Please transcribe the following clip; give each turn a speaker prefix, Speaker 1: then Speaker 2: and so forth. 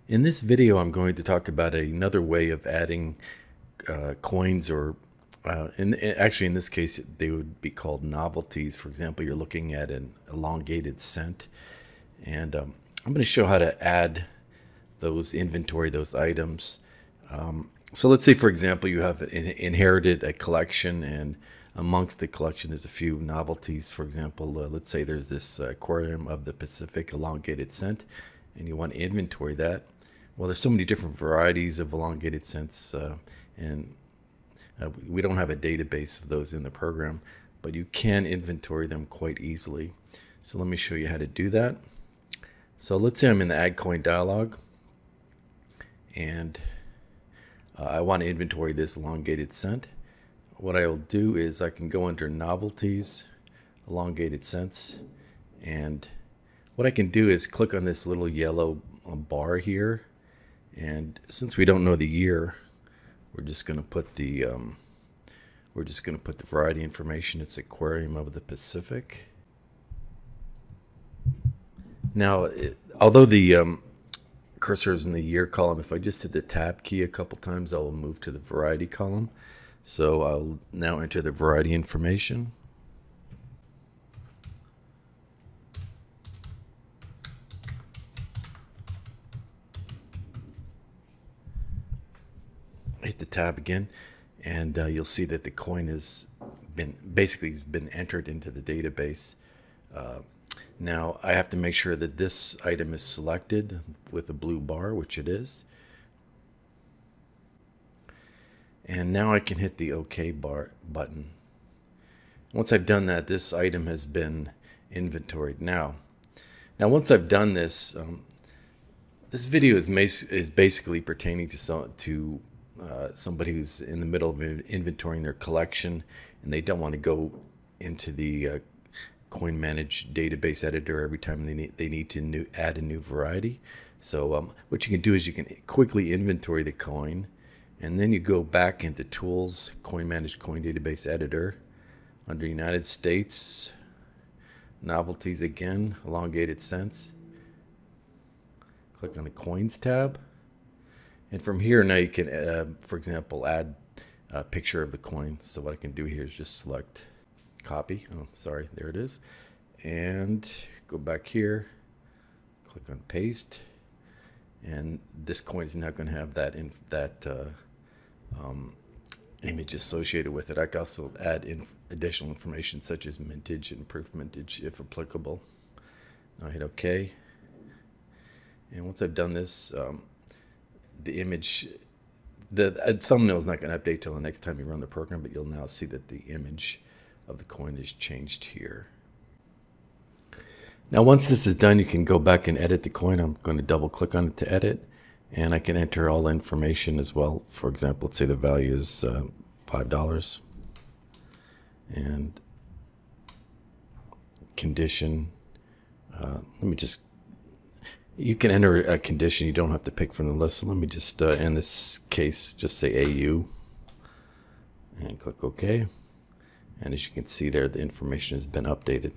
Speaker 1: In this video, I'm going to talk about another way of adding coins, or actually in this case, they would be called novelties. For example, you're looking at an elongated cent, and I'm going to show how to add those those items. So let's say, for example, you have inherited a collection, and amongst the collection there's a few novelties. For example, let's say there's this aquarium of the Pacific elongated cent, and you want to inventory that. Well, there's so many different varieties of elongated cents, and we don't have a database of those in the program, but you can inventory them quite easily. So let me show you how to do that. So let's say I'm in the Add Coin dialog, and I want to inventory this elongated cent. What I will do is I can go under Novelties, Elongated Cents, and what I can do is click on this little yellow bar here, and since we don't know the year, we're just going to put the variety information. It's Aquarium of the Pacific. Now, although the cursor is in the year column, if I just hit the tab key a couple times, I will move to the variety column. So I'll now enter the variety information. Hit the tab again, and you'll see that the coin has been entered into the database. Now I have to make sure that this item is selected with a blue bar, which it is. And now I can hit the OK button. Once I've done that, this item has been inventoried. Now once I've done this, this video is basically pertaining to somebody who's in the middle of inventorying their collection, and they don't want to go into the CoinManage database editor every time they need to add a new variety. So what you can do is you can quickly inventory the coin, and then you go back into Tools, CoinManage Coin Database Editor, under United States, Novelties again, Elongated Cents. Click on the Coins tab. And from here now you can, for example, add a picture of the coin. So what I can do here is just select copy. Oh, sorry, there it is. And go back here, click on paste. And this coin is now going to have that image associated with it. I can also add additional information such as mintage and proof mintage if applicable. Now I hit OK. And once I've done this, the image, the thumbnail is not going to update till the next time you run the program, but you'll now see that the image of the coin is changed here. Now once this is done, you can go back and edit the coin. I'm going to double click on it to edit, and I can enter all information as well. For example, let's say the value is $5, and condition, you can enter a condition. You don't have to pick from the list. So let me just, in this case, just say AU and click OK. And as you can see there, the information has been updated.